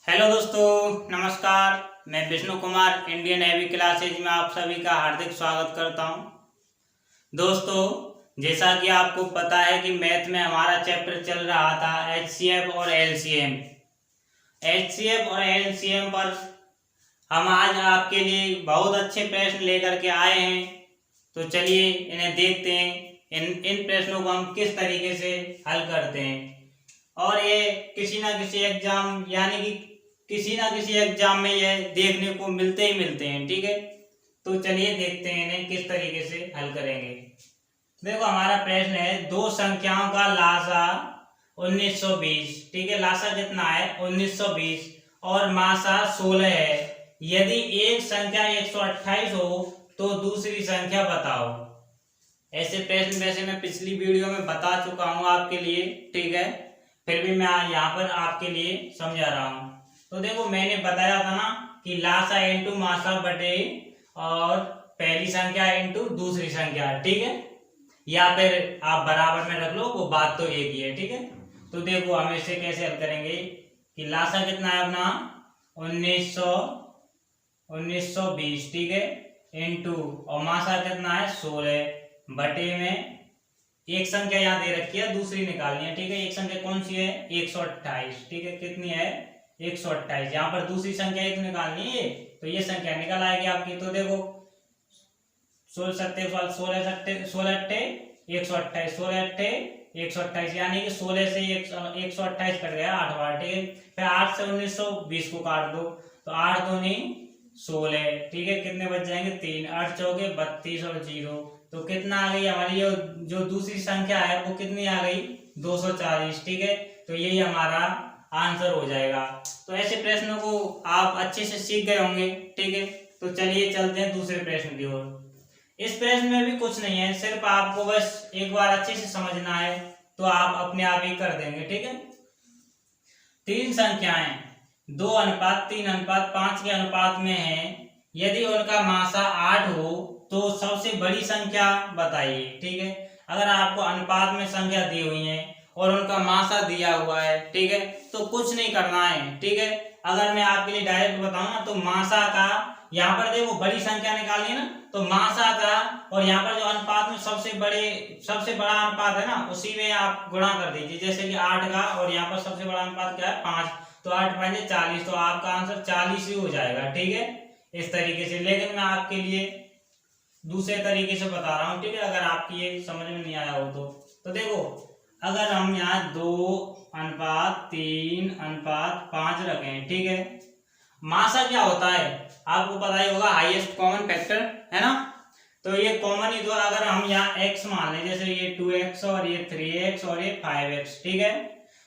Hello दोस्तों, नमस्कार। मैं Vishnu Kumar Indian navy classes में आप सभी का हार्दिक स्वागत करता हूं। दोस्तों, जैसा कि आपको पता है कि मैथ में हमारा चैप्टर चल रहा था एचसीएफ और एलसीएम। एचसीएफ और एलसीएम पर हम आज आपके लिए बहुत अच्छे प्रश्न लेकर के आए हैं। तो चलिए इन्हें देखते हैं, इन प्रश्नों को हम किस तरीके से हल करते हैं। और ये किसी ना किसी एग्जाम यानी कि किसी ना किसी एग्जाम में ये देखने को मिलते ही मिलते हैं। ठीक है, तो चलिए देखते हैं इन्हें किस तरीके से हल करेंगे। देखो, हमारा प्रश्न है दो संख्याओं का लासा 1920। ठीक है, लासा कितना है 1920 और मासा 16 है। यदि एक संख्या 128 हो तो दूसरी संख्या बताओ। ऐसे प्रश्न वैसे मैं पिछली वीडियो में बता चुका हूं आपके लिए। ठीक है, फिर भी मैं यहाँ पर आपके लिए समझा रहा हूँ। तो देखो, मैंने बताया था ना कि लासा इंटू मासा बटे और पहली संख्या इंटू दूसरी संख्या। ठीक है, या फिर आप बराबर में रख लो, वो बात तो एक ही है। ठीक है, तो देखो हम इसे कैसे हल करेंगे कि लासा कितना है अपना 1920। ठीक है, इंटू और मासा कितना है 16 बटे में एक संख्या यहाँ दे रखी है, दूसरी निकालनी है। ठीक है, एक संख्या कौन सी है 128। ठीक है, कितनी है 128। यहाँ पर दूसरी संख्या एक निकालनी है, तो ये संख्या निकल आएगी आपकी। तो देखो 16 सत्ते 128 यानी कि 16 से 128 कट गया 8 बार। ठीक है, फिर 8 से 1920 को काट दो तो 8 दूनी 16। ठीक है, कितने बच जाएंगे 3, 8 चौके 32 और 0। तो कितना आ गई हमारी जो दूसरी संख्या है वो कितनी आ गई 240। ठीक है, तो यही हमारा आंसर हो जाएगा। तो ऐसे प्रश्नों को आप अच्छे से सीख गए होंगे। ठीक है, तो चलिए चलते हैं दूसरे प्रश्न की ओर। इस प्रश्न में भी कुछ नहीं है, सिर्फ आपको बस एक बार अच्छे से समझना है तो आप अपने आप ही कर देंगे। ठीक है, तीन संख्याएं 2:3:5 के अनुपात में है। यदि उनका मासा 8 हो तो सबसे बड़ी संख्या बताइए। ठीक है, अगर आपको अनुपात में संख्या दी हुई है और उनका मासा दिया हुआ है, ठीक है, तो कुछ नहीं करना है। ठीक है, अगर मैं आपके लिए डायरेक्ट बताऊं ना तो मासा का यहाँ पर देखो बड़ी संख्या निकालनी है ना, तो मासा का और यहाँ पर जो अनुपात में सबसे बड़ा अनुपात है ना, उसी में आप गुणा कर दीजिए। जैसे कि 8 का और यहाँ पर सबसे बड़ा अनुपात क्या है 5, तो 8 5 40, तो आपका आंसर 40 ही हो जाएगा। ठीक है, इस तरीके से। लेकिन मैं आपके लिए दूसरे तरीके से बता रहा हूँ। ठीक है, अगर आपकी ये समझ में नहीं आया हो तो देखो, अगर हम यहाँ 2:3:5 रखें, ठीक है, मासा क्या होता है आपको पता ही होगा, हाईएस्ट कॉमन फैक्टर है ना। तो ये कॉमन ही, तो अगर हम यहाँ x मान लें, जैसे ये 2x और ये 3x और ये 5x। ठीक है,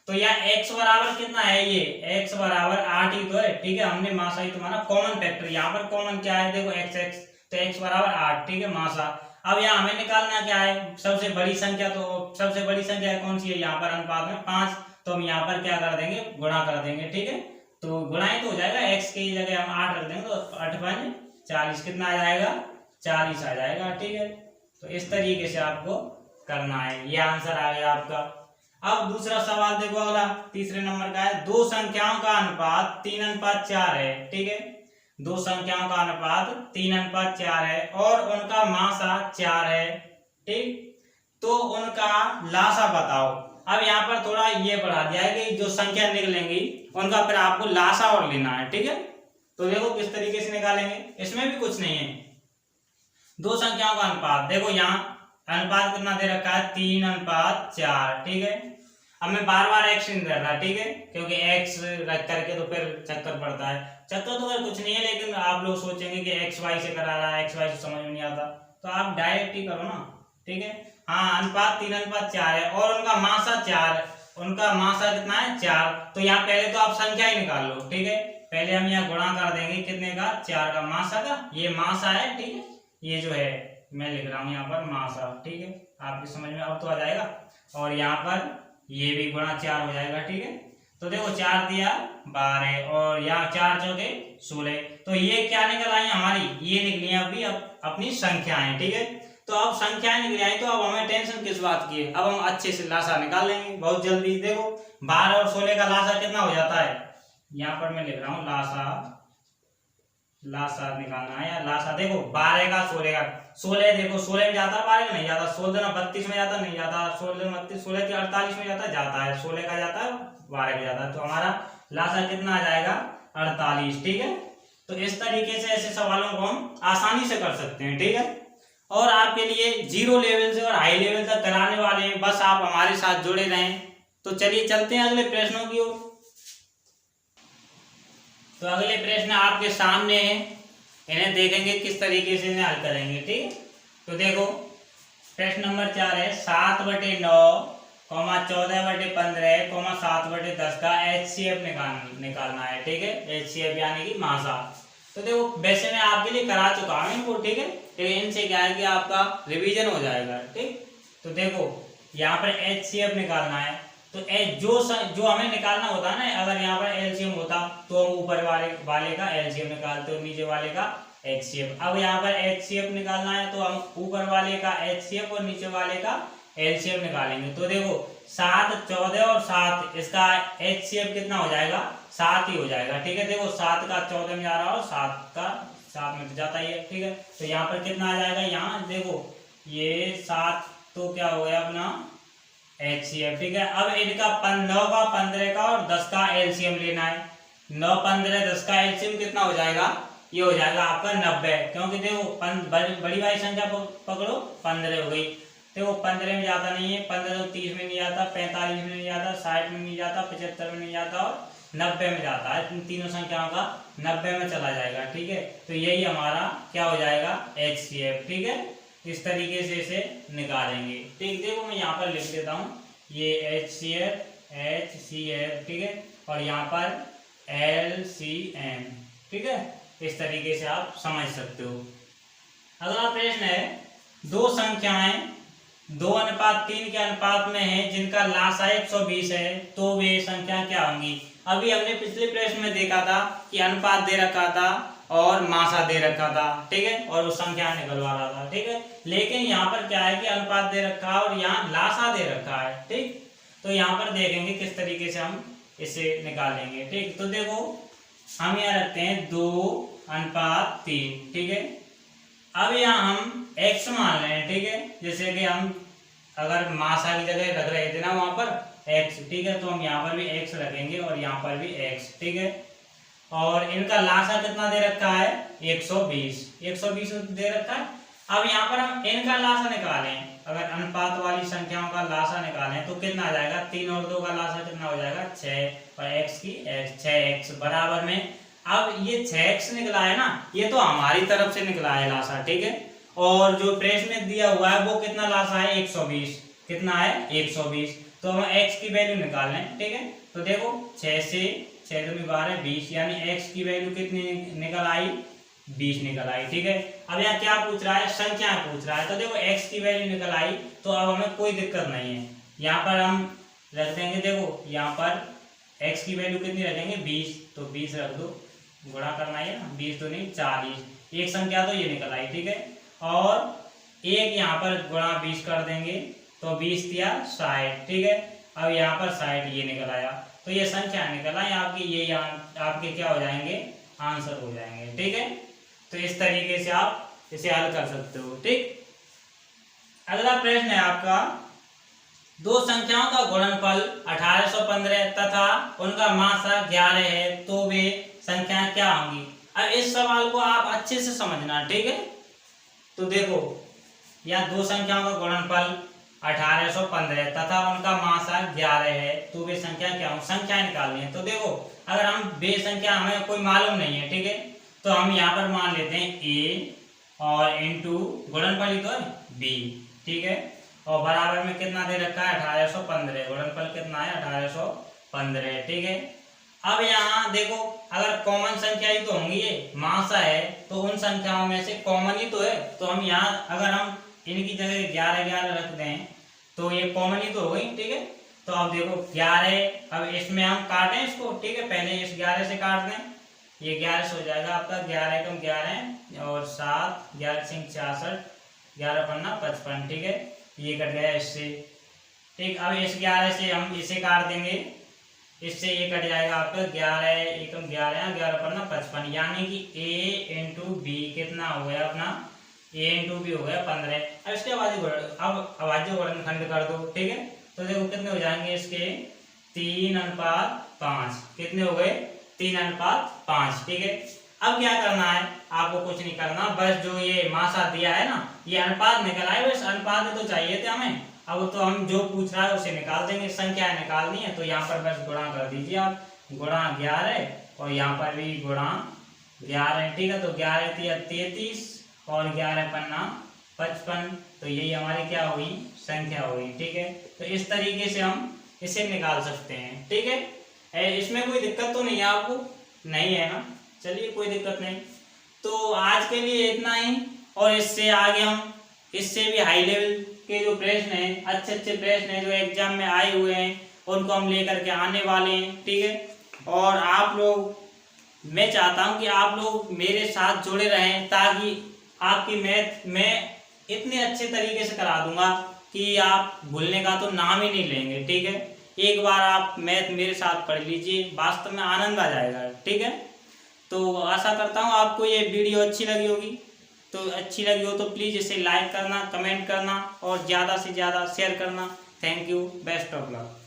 तो यहाँ x बराबर कितना है, ये x बराबर 8 ही तो है। ठीक है, हमने मासा ही तो माना कॉमन फैक्टर। यहाँ पर कॉमन क्या है देखो x, तो x बराबर 8। ठीक है, मासा। अब यहाँ हमें निकालना क्या है सबसे बड़ी संख्या। तो सबसे बड़ी संख्या कौन सी है, यहाँ पर अनुपात में 5, तो हम यहाँ पर क्या कर देंगे गुणा कर देंगे। ठीक है, तो गुणा ही तो हो जाएगा, x की जगह हम 8 रख देंगे तो 8 5 40, कितना आ जाएगा 40 आ जाएगा। ठीक है, तो इस तरीके से आपको करना है। ये आंसर आ गया आपका। अब दूसरा सवाल देखो, अगला तीसरे नंबर का है, दो संख्याओं का अनुपात 3:4 है। ठीक है, दो संख्याओं का अनुपात 3:4 है और उनका मासा 4 है। ठीक, तो उनका लासा बताओ। अब यहाँ पर थोड़ा ये बढ़ा दिया है कि जो संख्या निकलेंगी उनका फिर आपको लासा और लेना है। ठीक है, तो देखो किस तरीके से निकालेंगे, इसमें भी कुछ नहीं है। दो संख्याओं का अनुपात, देखो यहाँ अनुपात कितना दे रखा है 3:4। ठीक है, अब मैं बार बार x नहीं कर रहा। ठीक है, क्योंकि x रख करके तो फिर चक्कर पड़ता है। चक्कर तो फिर कुछ नहीं है, लेकिन आप लोग सोचेंगे कि x y से करा रहा है, x y से समझ में नहीं आता, तो आप डायरेक्ट ही करो ना। ठीक है, हाँ, अनुपात 3:4 है और उनका मासा 4 है। उनका मासा कितना है 4, तो यहाँ पहले तो आप संख्या ही निकाल लो। ठीक है, पहले हम यहाँ गुणा कर देंगे कितने का 4 का, मासा का, ये मासा है। ठीक है, ये जो है मैं लिख रहा हूँ यहाँ पर मासा। ठीक है, आपकी समझ में अब तो आ जाएगा। और यहाँ पर ये भी गुणा 4 हो जाएगा। ठीक है, तो देखो 4 दिया 12 और यहाँ 4 चौके 16, तो ये क्या निकल आई हमारी, ये निकली है अभी अपनी संख्याएं। ठीक है, तो अब संख्याएं निकल आई, तो अब हमें टेंशन किस बात की है, अब हम अच्छे से लासा निकाल लेंगे बहुत जल्दी। देखो 12 और 16 का लासा कितना हो जाता है यहाँ पर मैं लिख रहा हूँ लासा, लासा निकालना है। या लासा देखो 12 का 16 का, 16 देखो 16 में जाता है, 12 का नहीं जाता, 16 32 में जाता नहीं जाता, 16 32 16 के 48 में जाता है 16 का जाता है 12 का जाता है। तो हमारा लासा कितना आ जाएगा 48। ठीक है, तो इस तरीके से ऐसे सवालों को हम आसानी से कर सकते हैं। ठीक है, और आपके लिए 0 लेवल से और हाई लेवल तक कराने वाले हैं, बस आप हमारे साथ जुड़े रहें। तो चलिए चलते हैं अगले प्रश्नों की ओर। तो अगले प्रश्न आपके सामने है, इन्हें देखेंगे किस तरीके से इन्हें हल करेंगे। ठीक है, तो देखो प्रश्न नंबर 4 है 7/9, 14/15, 7/10 का HCF निकालना है। ठीक है, HCF यानी कि मासा। तो देखो वैसे मैं आपके लिए करा चुका हूँ इनको। ठीक है, इनसे क्या है कि आपका रिवीजन हो जाएगा। ठीक, तो देखो यहाँ पर HCF निकालना है, तो जो हमें निकालना होता है ना, अगर यहाँ पर LCM होता तो हम ऊपर वाले का LCM निकालते और नीचे वाले का HCF। अब यहाँ पर HCF निकालना है तो हम ऊपर वाले का HCF और नीचे वाले का LCM निकालेंगे। तो देखो 7, 14 और 7, इसका HCF कितना हो जाएगा 7 ही हो जाएगा। ठीक है, देखो 7 का 14 में जा रहा है और 7 का 7 में जाता ही है। ठीक है, तो यहाँ पर कितना आ जाएगा, यहाँ देखो ये 7 तो क्या हो गया अपना HCF। ठीक है, अब इनका 9 का 15 का और 10 का LCM लेना है। 9, 15, 10 का LCM कितना हो जाएगा, ये हो जाएगा आपका 90। क्योंकि देखो बड़ी वाली संख्या पकड़ो 15 हो गई। देखो 15 में जाता नहीं है, 15 तो 30 में नहीं जाता, 45 में नहीं जाता, 60 में नहीं जाता, 75 में नहीं जाता और 90 में जाता है। इन तीनों संख्याओं का 90 में चला जाएगा। ठीक है, तो यही हमारा क्या हो जाएगा HCF। ठीक है, इस तरीके से इसे निकालेंगे। ठीक, देखो मैं यहाँ पर लिख देता हूँ, ये HCF। ठीक है, और यहाँ पर LCM। ठीक है, इस तरीके से आप समझ सकते हो। अगला प्रश्न है, दो संख्याएं 2:3 के अनुपात में है जिनका लासा 120 है, तो वे संख्या क्या होंगी। अभी हमने पिछले प्रश्न में देखा था कि अनुपात दे रखा था और मासा दे रखा था। ठीक है, और वो संख्या निकलवा रहा था। ठीक है, लेकिन यहाँ पर क्या है कि अनुपात दे रखा है और यहाँ लासा दे रखा है। ठीक, तो यहाँ पर देखेंगे किस तरीके से हम इसे निकालेंगे। ठीक, तो देखो हम यहाँ रखते हैं 2:3। ठीक है, अब यहाँ हम x मान रहे हैं। ठीक है, जैसे कि हम अगर मासा की जगह रख रहे थे ना वहां पर x। ठीक है, तो हम यहाँ पर भी x रखेंगे और यहाँ पर भी x। ठीक है, और इनका लासा कितना दे रखा है 120 दे रखा है। अब यहाँ पर हम इनका लासा निकालें, अगर अनुपात वाली संख्याओं का लासा निकालें तो कितना आ जाएगा, 3 और 2 का लासा कितना हो जाएगा 6 और x की 6x बराबर में। अब ये 6x निकला है ना, ये तो हमारी तरफ से निकला है लासा। ठीक है, और जो प्रश्न में दिया हुआ है वो कितना लासा है 120, कितना है 120। तो हम x की वैल्यू निकाल लें। ठीक है, तो देखो 6 से 6 दूनी 12 20, यानी x की वैल्यू कितनी निकल आई 20 निकल आई। ठीक है, अब यहाँ क्या पूछ रहा है, संख्या पूछ रहा है। तो देखो x की वैल्यू निकल आई, तो अब हमें कोई दिक्कत नहीं है। यहाँ पर हम रख देंगे, देखो यहाँ पर x की वैल्यू कितनी रखेंगे 20, तो 20 रख दो, गुणा करना है ना, 20 तो नहीं 40, एक संख्या तो ये निकल आई। ठीक है, और एक यहाँ पर गुणा 20 कर देंगे तो 20 दिया 60। ठीक है, अब यहाँ पर 60 ये निकल आया, तो ये संख्या निकल आई आपकी, ये यहाँ आपके क्या हो जाएंगे आंसर हो जाएंगे। ठीक है, तो इस तरीके से आप इसे हल कर सकते हो। ठीक, अगला प्रश्न है आपका, दो संख्याओं का गुणनफल 1815 तथा उनका मासा 11 है, तो वे संख्याएं क्या होंगी। अब इस सवाल को आप अच्छे से समझना। ठीक है, तो देखो यहाँ दो संख्याओं का गुणनफल 1815 तथा उनका मासा 11 है, तो वे संख्या क्या होंगी, संख्याएं निकालनी है। तो देखो अगर हम बे संख्या हमें कोई मालूम नहीं है, ठीक है, तो हम यहाँ पर मान लेते हैं a और इनटू गुणनफल ही तो है b। ठीक है, और बराबर में कितना दे रखा है 1815, गुणनफल कितना है 1815। ठीक है, अब यहाँ देखो अगर कॉमन संख्या ही तो होंगी, ये मासा है तो उन संख्याओं में से कॉमन ही तो है, तो हम यहाँ अगर हम इनकी जगह 11 रख दें तो ये कॉमन ही तो हो गई। ठीक है, तो अब देखो 11, अब इसमें हम काटें इसको। ठीक है, पहले इस 11 से काट दें, ये 11 से हो जाएगा आपका 11 एकम 11 और 7, 11 सिंह 66, 11 पन्ना 55। ठीक है, ये कट गया इससे। ठीक, अब इस 11 से हम इसे काट देंगे इससे ये कट जाएगा आपका 11 एकम 11 11 पर ना 55, यानी कि a इंटू बी कितना हो गया अपना, a इंटू बी हो गया 15। अब इसके बाद अब अभाज्य गुणनखंड कर दो, ठीक है। तो देखो कितने हो जाएंगे इसके 3:5, कितने हो गए 3:5, ठीक है। अब क्या करना है आपको, कुछ नहीं करना, बस जो ये मासा दिया है ना, ये अनुपात निकल आए, बस अनुपात तो चाहिए थे हमें। अब तो हम जो पूछ रहा है उसे निकाल देंगे, संख्या निकालनी है तो यहाँ पर बस गुणा कर दीजिए आप, गुणा 11 और यहाँ पर भी गुणा 11, ठीक है। तो 11 33 और 11 पन्ना 55, तो यही हमारी क्या हुई, संख्या हुई, ठीक है। तो इस तरीके से हम इसे निकाल सकते हैं, ठीक है। इसमें कोई दिक्कत तो नहीं है आपको, नहीं है ना, चलिए कोई दिक्कत नहीं। तो आज के लिए इतना ही, और इससे आगे हम इससे भी हाई लेवल के जो प्रश्न हैं, अच्छे अच्छे प्रश्न हैं जो एग्जाम में आए हुए हैं, उनको हम लेकर के आने वाले हैं, ठीक है। और आप लोग, मैं चाहता हूं कि आप लोग मेरे साथ जुड़े रहें, ताकि आपकी मैथ मैं इतने अच्छे तरीके से करा दूंगा कि आप भूलने का तो नाम ही नहीं लेंगे, ठीक है। एक बार आप मैथ मेरे साथ पढ़ लीजिए, वास्तव में आनंद आ जाएगा, ठीक है। तो आशा करता हूँ आपको ये वीडियो अच्छी लगी होगी। तो अच्छी लगी हो तो प्लीज़ इसे लाइक करना, कमेंट करना और ज़्यादा से ज़्यादा शेयर करना। Thank you, best of luck.